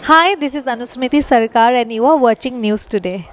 Hi, this is Anusmriti Sarkar, and you are watching News Today.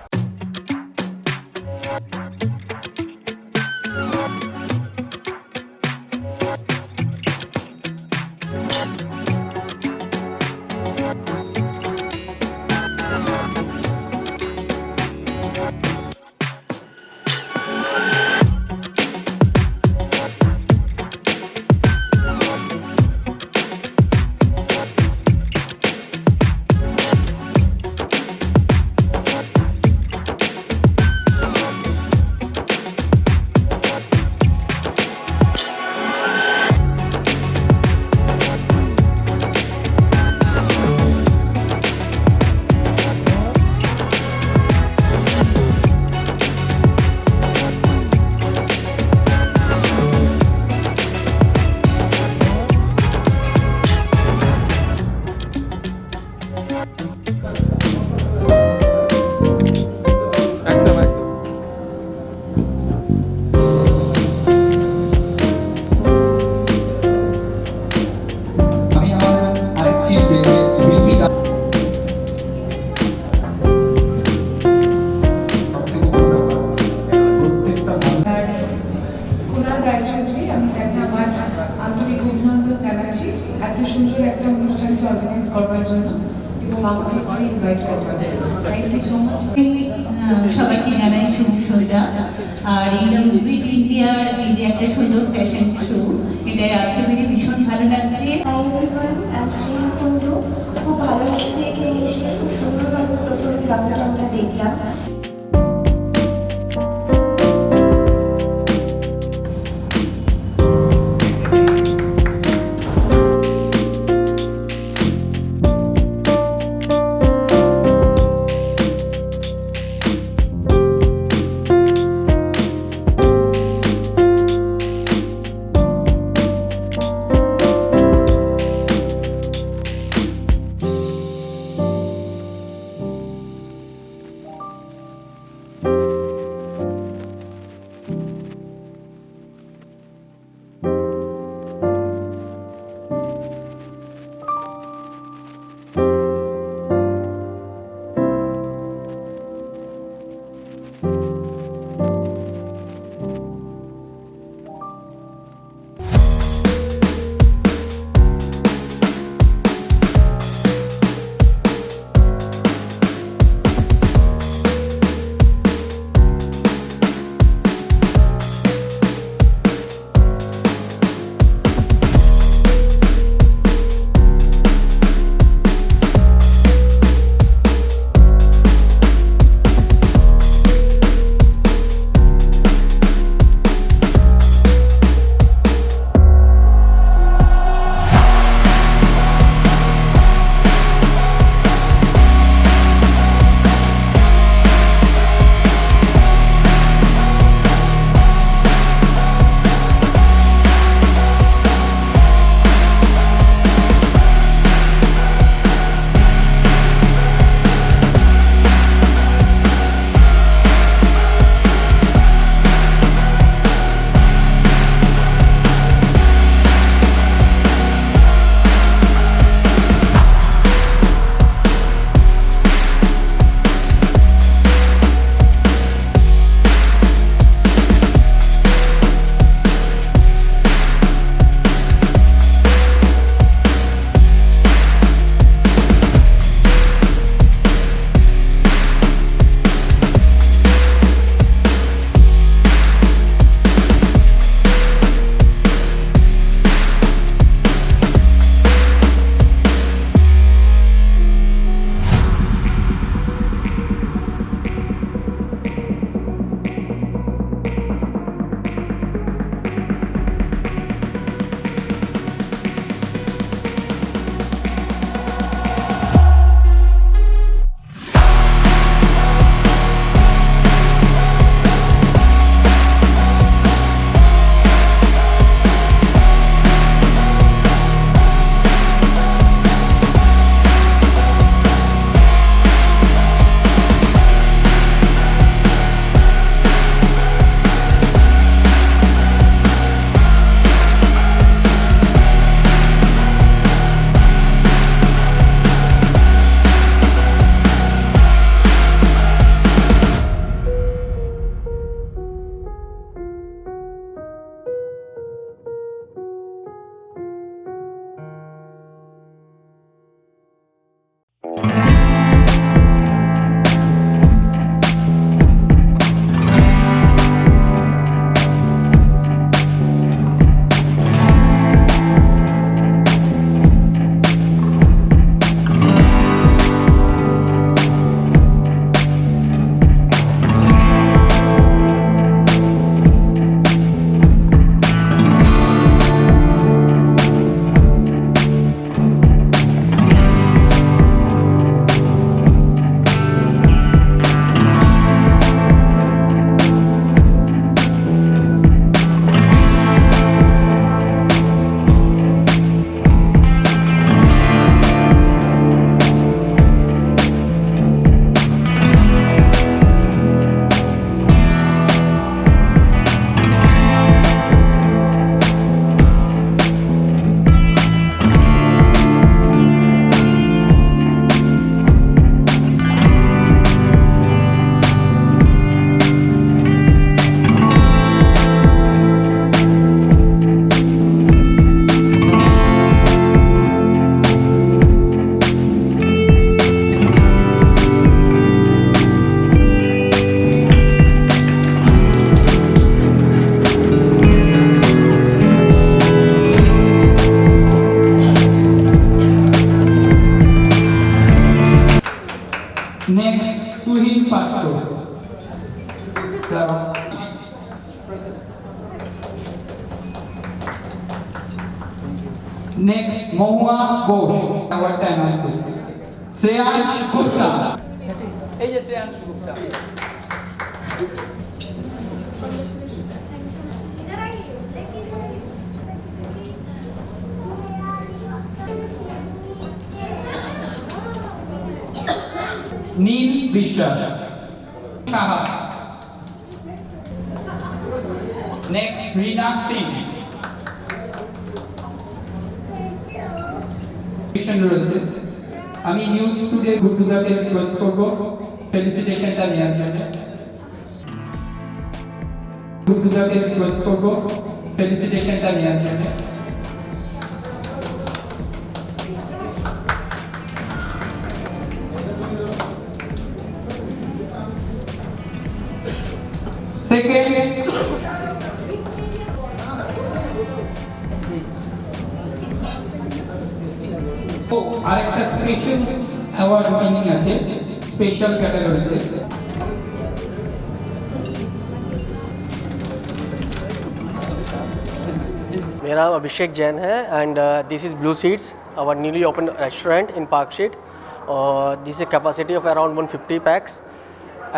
একদম একদম। আমি আমার আরেকটি যে বৃত্তি কুণাল রায়চৌধুরী, আমি তাকে আমার আন্তরিক অভিনন্দন জানাচ্ছি এত সুন্দর একটা অনুষ্ঠানকে অর্গানাইজ করার জন্য এবং আমাকে করে ইনভাইট করার জন্য। Thank you so much. সবাইকে জানাই শুভ সন্ধ্যা। আর এই নিউজউইক ইন্ডিয়ার এই যে একটা সুন্দর ফ্যাশন শো, এটা আজকে থেকে ভীষণ ভালো লাগছে। Hi everyone, I am Singh Kundu. খুব ভালো লাগছে এখানে এসে, খুব সুন্দরভাবে প্রথম গানটা আমরা দেখলাম। নেক্সট মহুয়া ঘোষ অ্যাওয়ার্ডটা অ্যানাউন্স হয়েছে। শ্রেয়াংশ গুপ্তা, এই যে শ্রেয়াংশ গুপ্তা। নীল বিশ্বাস সাহা। নেক্সট রীনা সিং রয়েছে। আমি নিউজ স্টুডিও গুড্ডুদাকে রিকোয়েস্ট করবো ফেলিসিটেশনটা নেওয়ার জন্য। গুড্ডুদাকে রিকোয়েস্ট করবো ফেলিসিটেশনটা নেওয়ার জন্য। সেকেন্ড আরেকটা স্পেশাল অ্যাওয়ার্ড উইনিং আছে স্পেশাল ক্যাটাগরিতে। मेरा नाम अभिषेक जैन है and this is Blue Seeds our newly open restaurant in Park Street और this is capacity of around 150 pax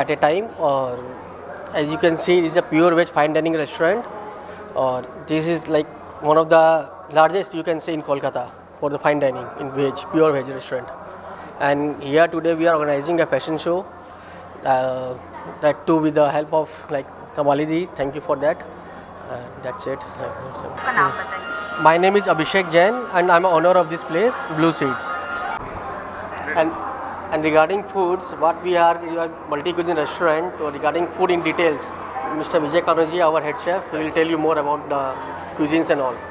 at a time और as you can see it is a pure veg fine dining restaurant और this is like one of the largest you can say in Kolkata for the fine dining in veg, pure veg restaurant. And here today we are organizing a fashion show, that too with the help of like Kamalidi. Thank you for that. That's it. My name is Abhishek Jain and I'm a owner of this place, Blue Seeds. And regarding foods, what we are multi-cuisine restaurant. So regarding food in details, Mr. Vijay Kanoji, our head chef, he will tell you more about the cuisines and all.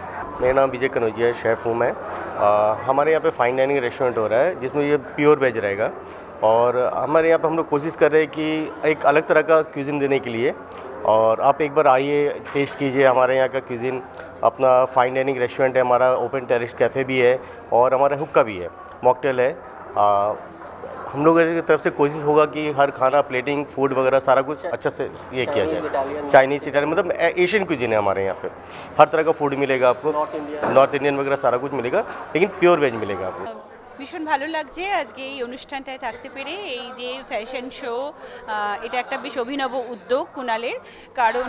मेरा नाम विजय कनौजिया है, chef हूँ मैं। हमारे यहाँ पे fine dining restaurant हो रहा है जिसमें ये प्योर वेज रहेगा और हमारे यहाँ पे हम लोग कोशिश कर रहे हैं कि एक अलग तरह का क्यूज़िन देने के लिए। और आप एक बार आइए, टेस्ट कीजिए हमारे यहाँ का क्यूज़िन। अपना फाइन डाइनिंग रेस्टोरेंट है, हमारा ओपन टेरेस कैफ़े भी है और हमारा हुक्का भी है, मॉकटेल है। हम लोगों की तरफ से कोशिश होगा कि हर खाना, प्लेटिंग, फूड वगैरह सारा कुछ अच्छा से ये किया जाए। चाइनीज़, इटालियन, मतलब एशियन क्यूजिन है हमारे यहाँ पे। हर तरह का फूड मिलेगा आपको, नॉर्थ इंडियन वगैरह सारा कुछ मिलेगा, लेकिन प्योर वेज मिलेगा आपको। ভীষণ ভালো লাগছে আজকে এই অনুষ্ঠানটায় থাকতে পেরে। এই যে ফ্যাশন শো, এটা একটা বেশ অভিনব উদ্যোগ কুণালের, কারণ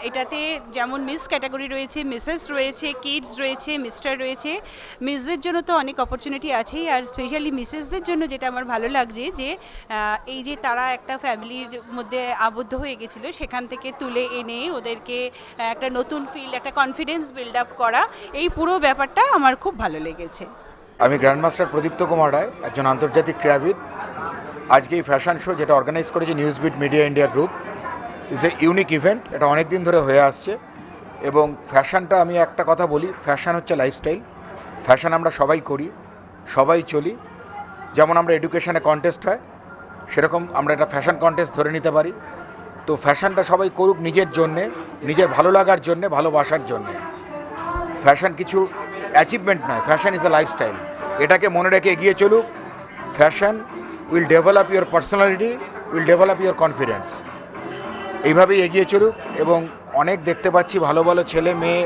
এটাতে যেমন মিস ক্যাটাগরি রয়েছে, মিসেস রয়েছে, কিডস রয়েছে, মিস্টার রয়েছে। মিসদের জন্য তো অনেক অপরচুনিটি আছেই, আর স্পেশালি মিসেসদের জন্য যেটা আমার ভালো লাগছে যে এই যে তারা একটা ফ্যামিলির মধ্যে আবদ্ধ হয়ে গেছিলো, সেখান থেকে তুলে এনে ওদেরকে একটা নতুন ফিল্ড, একটা কনফিডেন্স বিল্ড আপ করা, এই পুরো ব্যাপারটা আমার খুব ভালো লেগেছে। আমি গ্র্যান্ডমাস্টার প্রদীপ্ত কুমার রায়, একজন আন্তর্জাতিক ক্রীড়াবিদ। আজকে এই ফ্যাশন শো যেটা অর্গানাইজ করেছে Newsbit media India group, is a unique event. এটা অনেক দিন ধরে হয়ে আসছে এবং ফ্যাশনটা, আমি একটা কথা বলি, ফ্যাশন হচ্ছে লাইফস্টাইল। ফ্যাশন আমরা সবাই করি, সবাই চলি। যেমন আমরা এডুকেশনে কন্টেস্ট হয়, সেরকম আমরা একটা ফ্যাশন কন্টেস্ট ধরে নিতে পারি। তো ফ্যাশনটা সবাই করুক নিজের জন্যে, নিজের ভালো লাগার জন্যে, ভালোবাসার জন্যে। ফ্যাশন কিছু অ্যাচিভমেন্ট নয়, ফ্যাশন ইজ এ লাইফস্টাইল। এটাকে মনে রেখে এগিয়ে চলুক। Fashion will develop your personality, will develop your confidence. এইভাবেই এগিয়ে চলুক। এবং অনেক দেখতে পাচ্ছি ভালো ভালো ছেলে মেয়ে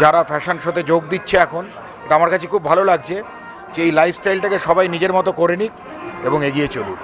যারা ফ্যাশন শোতে যোগ দিচ্ছে এখন। এটা আমার কাছে খুব ভালো লাগছে যে এই লাইফস্টাইলটাকে সবাই নিজের মতো করে নিক এবং এগিয়ে চলুক।